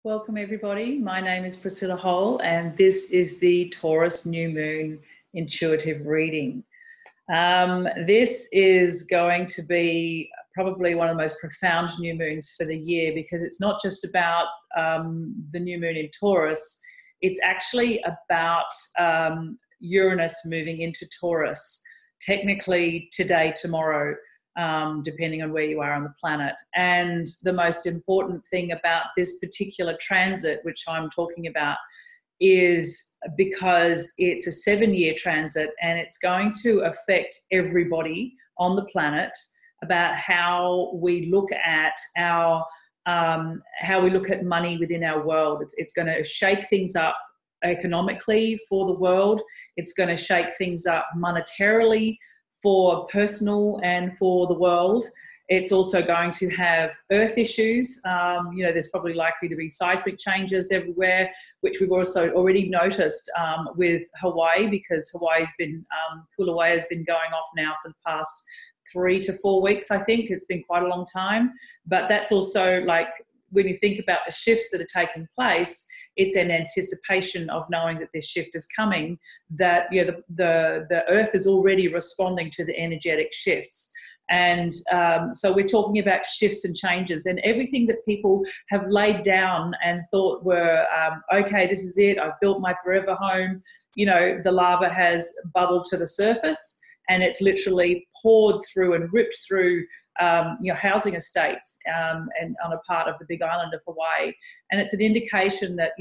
Welcome everybody. My name is Priscilla Hole and this is the Taurus New Moon Intuitive Reading. This is going to be probably one of the most profound new moons for the year because it's not just about the new moon in Taurus, it's actually about Uranus moving into Taurus, technically today, tomorrow, depending on where you are on the planet. And the most important thing about this particular transit, which I'm talking about, is because it's a 7-year transit and it's going to affect everybody on the planet about how we look at money within our world. It's going to shake things up economically for the world. It's going to shake things up monetarily for personal and for the world. It's also going to have earth issues. There's probably likely to be seismic changes everywhere, which we've also already noticed with Hawaii, because Kilauea has been going off now for the past 3 to 4 weeks, I think. It's been quite a long time. But that's also, like, when you think about the shifts that are taking place, it's an anticipation of knowing that this shift is coming, that the earth is already responding to the energetic shifts. And so we're talking about shifts and changes, and everything that people have laid down and thought were, okay, this is it, I've built my forever home. The lava has bubbled to the surface and it's literally poured through and ripped through housing estates and on a part of the big island of Hawaii. And it's an indication that,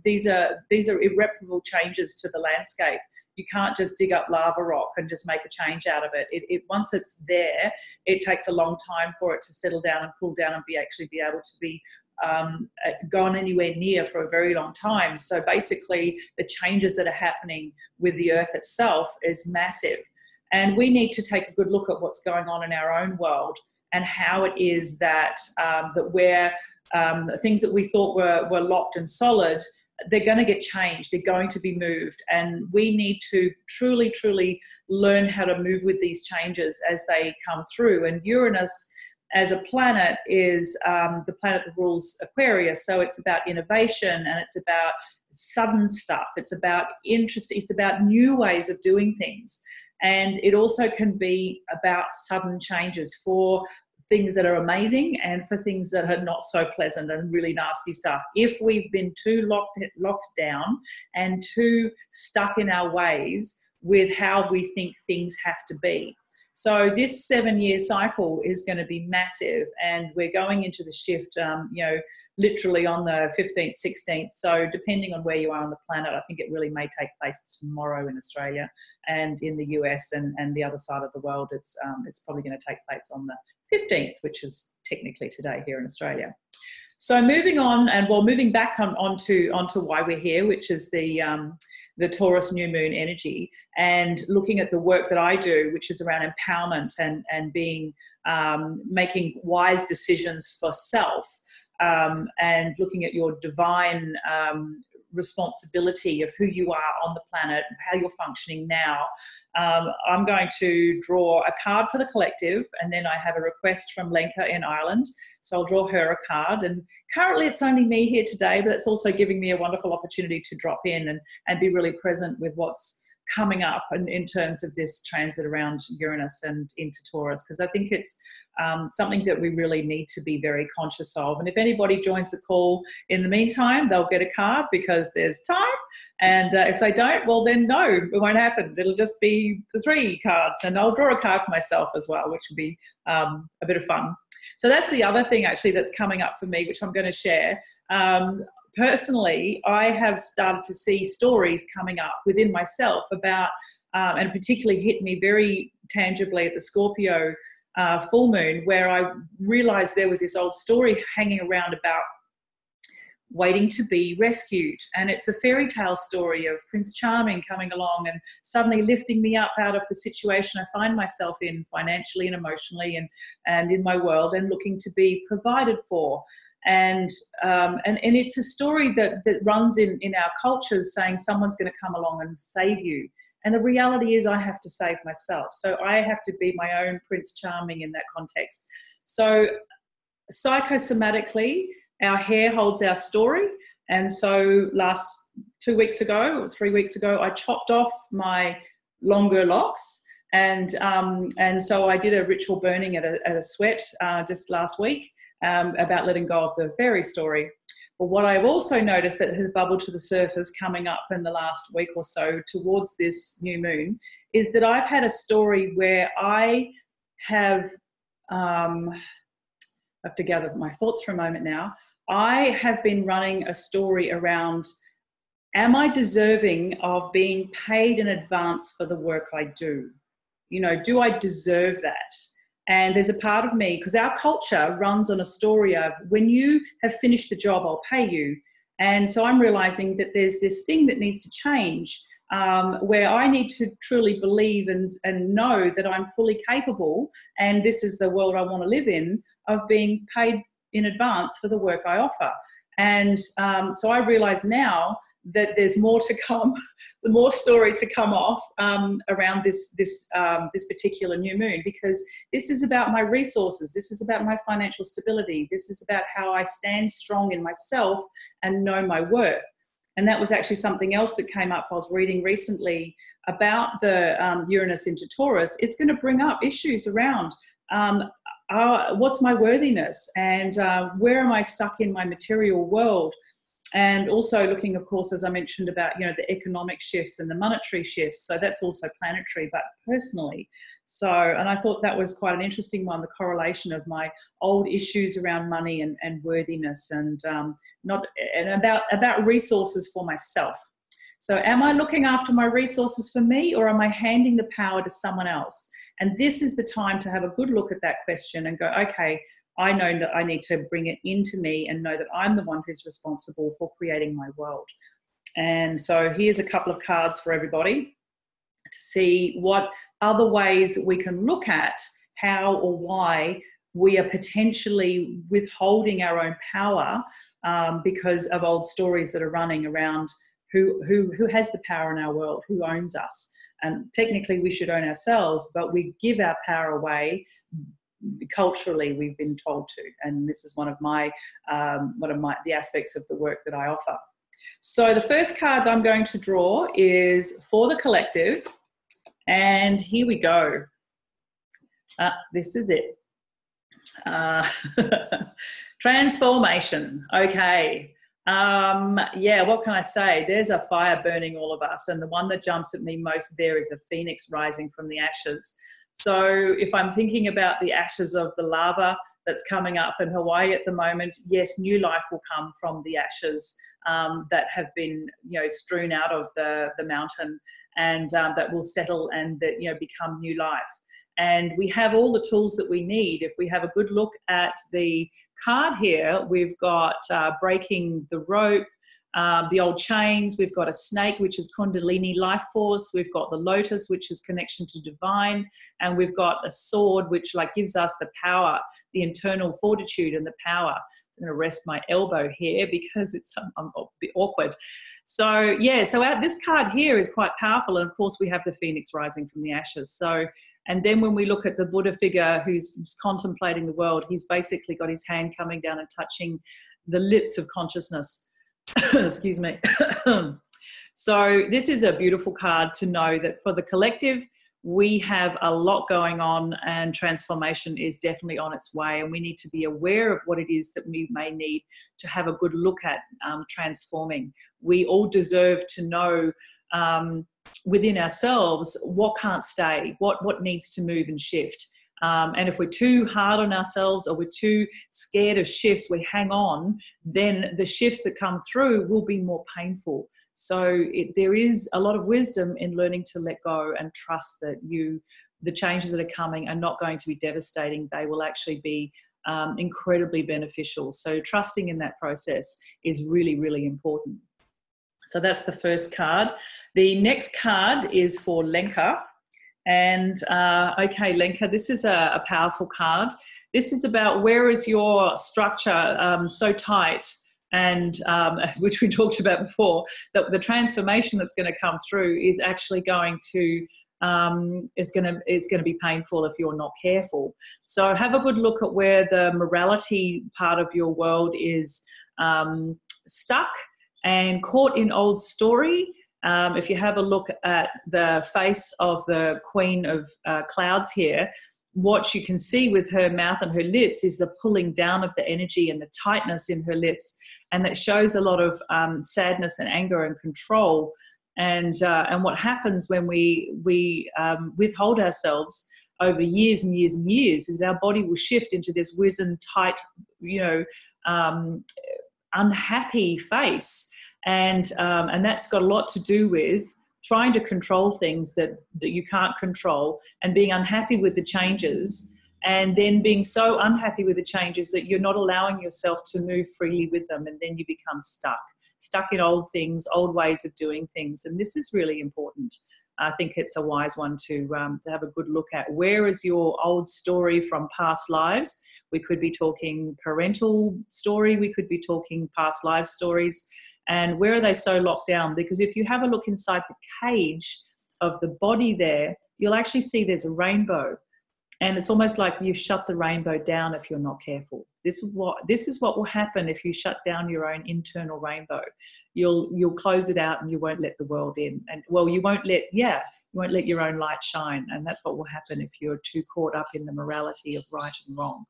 these are irreparable changes to the landscape. You can't just dig up lava rock and just make a change out of it. Once it's there, it takes a long time for it to settle down and cool down and be able to be gone anywhere near for a very long time. So basically, the changes that are happening with the earth itself is massive. And we need to take a good look at what's going on in our own world and how it is that things that we thought were locked and solid, they're going to get changed. They're going to be moved. And we need to truly, truly learn how to move with these changes as they come through. And Uranus as a planet is the planet that rules Aquarius. So it's about innovation and it's about sudden stuff. It's about interest. It's about new ways of doing things. And it also can be about sudden changes for things that are amazing and for things that are not so pleasant and really nasty stuff. If we've been too locked down and too stuck in our ways with how we think things have to be. So this 7-year cycle is going to be massive, and we're going into the shift, literally on the 15th, 16th. So depending on where you are on the planet, I think it really may take place tomorrow in Australia, and in the US and the other side of the world, it's probably going to take place on the 15th, which is technically today here in Australia. So moving on, and moving back onto why we're here, which is the Taurus new moon energy, and looking at the work that I do, which is around empowerment and being making wise decisions for self. And looking at your divine responsibility of who you are on the planet and how you're functioning now. I'm going to draw a card for the collective, and then I have a request from Lenka in Ireland. So I'll draw her a card. And currently it's only me here today, but it's also giving me a wonderful opportunity to drop in and be really present with what's coming up in terms of this transit around Uranus and into Taurus, because I think it's something that we really need to be very conscious of. And if anybody joins the call in the meantime, they'll get a card because there's time. And if they don't, well then no, it won't happen. It'll just be the 3 cards, and I'll draw a card for myself as well, which will be a bit of fun. So that's the other thing actually that's coming up for me, which I'm going to share. Personally, I have started to see stories coming up within myself about, and particularly hit me very tangibly at the Scorpio full moon, where I realized there was this old story hanging around about waiting to be rescued. And it's a fairy tale story of Prince Charming coming along and suddenly lifting me up out of the situation I find myself in financially and emotionally and in my world, and looking to be provided for. And it's a story that runs in our cultures, saying someone's going to come along and save you. And the reality is I have to save myself. So I have to be my own Prince Charming in that context. So psychosomatically our hair holds our story. And so 2 weeks ago or 3 weeks ago, I chopped off my longer locks. And so I did a ritual burning at a sweat just last week about letting go of the fairy story. But what I've also noticed that has bubbled to the surface coming up in the last week or so towards this new moon is that I've had a story where I have, I have to gather my thoughts for a moment now. I have been running a story around, am I deserving of being paid in advance for the work I do? You know, do I deserve that? And there's a part of me, because our culture runs on a story of, when you have finished the job, I'll pay you. And so I'm realizing that there's this thing that needs to change, where I need to truly believe and know that I'm fully capable, and this is the world I want to live in, of being paid in advance for the work I offer. And so I realize now that there's more to come, the more story to come off around this particular new moon, because this is about my resources, this is about my financial stability, this is about how I stand strong in myself and know my worth. And that was actually something else that came up. I was reading recently about the Uranus into Taurus. It's going to bring up issues around what's my worthiness, and where am I stuck in my material world. And also looking, of course, as I mentioned, about, you know, the economic shifts and the monetary shifts. So that's also planetary, but personally. So, and I thought that was quite an interesting one, the correlation of my old issues around money and worthiness, and about resources for myself. So am I looking after my resources for me, or am I handing the power to someone else? And this is the time to have a good look at that question and go, okay, I know that I need to bring it into me and know that I'm the one who's responsible for creating my world. And so here's a couple of cards for everybody to see what other ways we can look at how or why we are potentially withholding our own power because of old stories that are running around who has the power in our world, who owns us. And technically we should own ourselves, but we give our power away. Culturally, we've been told to, and this is one of the aspects of the work that I offer. So the first card that I'm going to draw is for the collective, and here we go. This is it. Transformation. Okay. Yeah, what can I say? There's a fire burning all of us, and the one that jumps at me most there is the phoenix rising from the ashes. So if I'm thinking about the ashes of the lava that's coming up in Hawaii at the moment, yes, new life will come from the ashes that have been, you know, strewn out of the mountain, and that will settle and that, you know, become new life. And we have all the tools that we need. If we have a good look at the card here, we've got breaking the rope, the old chains, we've got a snake, which is Kundalini life force, we've got the lotus, which is connection to divine, and we've got a sword, which like gives us the power, the internal fortitude and the power. I'm going to rest my elbow here because it's I'm a bit awkward. So yeah, so this card here is quite powerful, and of course we have the phoenix rising from the ashes. So, and then when we look at the Buddha figure who's contemplating the world, he's basically got his hand coming down and touching the lips of consciousness. Excuse me. So this is a beautiful card to know that for the collective, we have a lot going on, and transformation is definitely on its way, and we need to be aware of what it is that we may need to have a good look at transforming. We all deserve to know within ourselves what can't stay, what needs to move and shift. And if we're too hard on ourselves, or we're too scared of shifts, we hang on, then the shifts that come through will be more painful. So there is a lot of wisdom in learning to let go and trust that the changes that are coming are not going to be devastating. They will actually be incredibly beneficial. So trusting in that process is really, really important. So that's the first card. The next card is for Lenka. And okay, Lenka, this is a powerful card. This is about where is your structure so tight, and which we talked about before, that the transformation that's going to come through is actually going to is going to be painful if you're not careful. So have a good look at where the morality part of your world is stuck and caught in old story. If you have a look at the face of the Queen of Clouds here, what you can see with her mouth and her lips is the pulling down of the energy and the tightness in her lips, and that shows a lot of sadness and anger and control. And what happens when we withhold ourselves over years and years and years is our body will shift into this wizened, tight, unhappy face, and that's got a lot to do with trying to control things that you can't control, and being unhappy with the changes, and then being so unhappy with the changes that you're not allowing yourself to move freely with them, and then you become stuck in old things, old ways of doing things. And this is really important. I think it's a wise one to have a good look at. Where is your old story from past lives? We could be talking parental story, we could be talking past life stories. And where are they so locked down? Because if you have a look inside the cage of the body there, you'll actually see there's a rainbow. And it's almost like you've shut the rainbow down if you're not careful. This is what will happen if you shut down your own internal rainbow. You'll close it out and you won't let the world in. And well, you won't let your own light shine. And that's what will happen if you're too caught up in the morality of right and wrong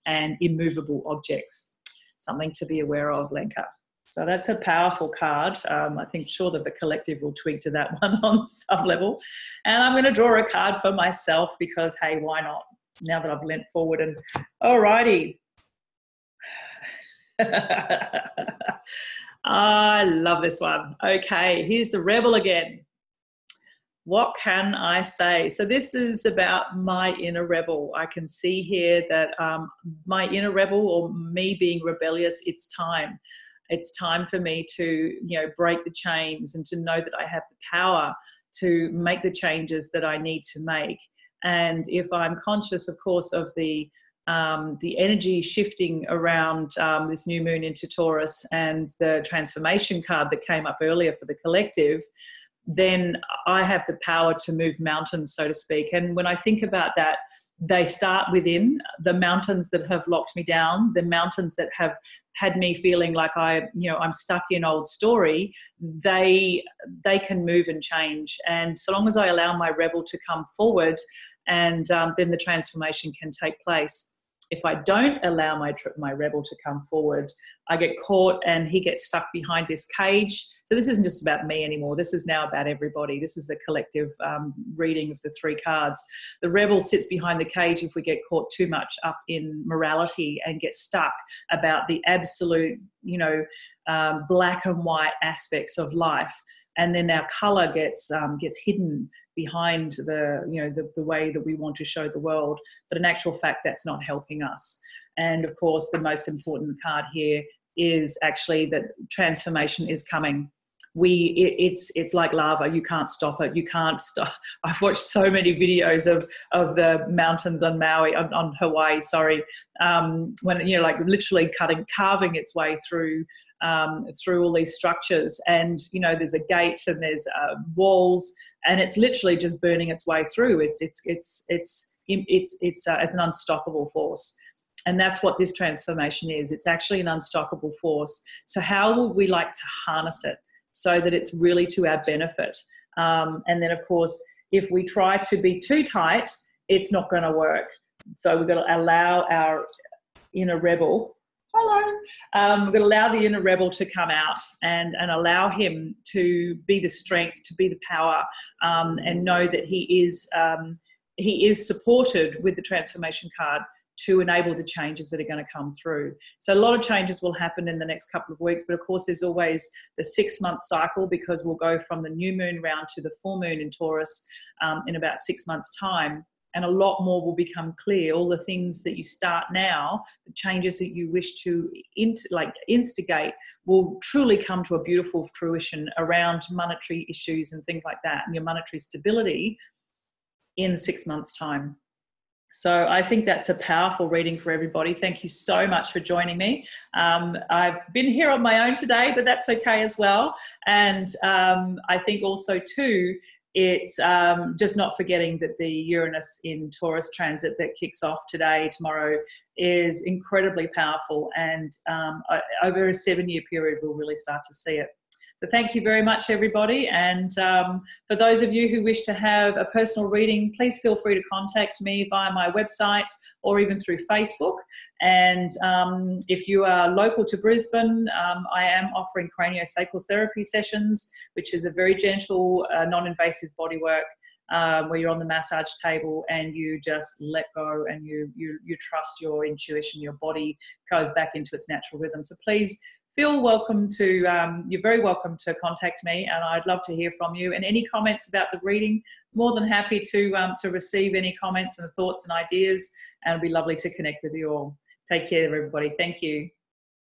and immovable objects. Something to be aware of, Lenka. So that's a powerful card. I think sure that the collective will tweak to that one on some level. And I'm going to draw a card for myself because, hey, why not? Now that I've leant forward and, alrighty. I love this one. Okay, here's the Rebel again. What can I say? So this is about my inner rebel. I can see here that my inner rebel, or me being rebellious, it's time. It's time for me to, break the chains and to know that I have the power to make the changes that I need to make. And if I'm conscious, of course, of the energy shifting around this new moon into Taurus and the transformation card that came up earlier for the collective, then I have the power to move mountains, so to speak. And when I think about that, they start within. The mountains that have locked me down, the mountains that have had me feeling like I'm stuck in old story, they can move and change. And so long as I allow my rebel to come forward, and then the transformation can take place. If I don't allow my rebel to come forward, I get caught and he gets stuck behind this cage. So this isn't just about me anymore. This is now about everybody. This is the collective reading of the three cards. The rebel sits behind the cage if we get caught too much up in morality and get stuck about the absolute, black and white aspects of life. And then our colour gets hidden behind the way that we want to show the world. But in actual fact, that's not helping us. And of course, the most important card here is actually that transformation is coming. It's like lava. You can't stop it. You can't stop. I've watched so many videos of the mountains on Maui, on Hawaii, sorry, when, like literally carving its way through all these structures, and there's a gate and there's walls, and it's literally just burning its way through. It's an unstoppable force, and that's what this transformation is. It's actually an unstoppable force. So how would we like to harness it so that it's really to our benefit? And then of course, if we try to be too tight, it's not going to work. So we've got to allow our inner rebel. Hello. We're going to allow the inner rebel to come out and allow him to be the strength, to be the power, and know that he is supported with the transformation card to enable the changes that are going to come through. So a lot of changes will happen in the next couple of weeks, but of course there's always the 6-month cycle, because we'll go from the new moon round to the full moon in Taurus in about 6 months' time. And a lot more will become clear. All the things that you start now, the changes that you wish to instigate, will truly come to a beautiful fruition around monetary issues and things like that, and your monetary stability in 6 months' time. So I think that's a powerful reading for everybody. Thank you so much for joining me. I've been here on my own today, but that's okay as well. And I think also too, it's just not forgetting that the Uranus in Taurus transit that kicks off today, tomorrow, is incredibly powerful, and over a 7-year period we'll really start to see it. So thank you very much, everybody. And for those of you who wish to have a personal reading, please feel free to contact me via my website or even through Facebook. And if you are local to Brisbane, I am offering craniosacral therapy sessions, which is a very gentle, non-invasive bodywork where you're on the massage table and you just let go and you trust your intuition. Your body goes back into its natural rhythm. So please feel welcome to, you're very welcome to contact me, and I'd love to hear from you. And any comments about the reading, more than happy to receive any comments and thoughts and ideas, and it'd be lovely to connect with you all. Take care, everybody. Thank you.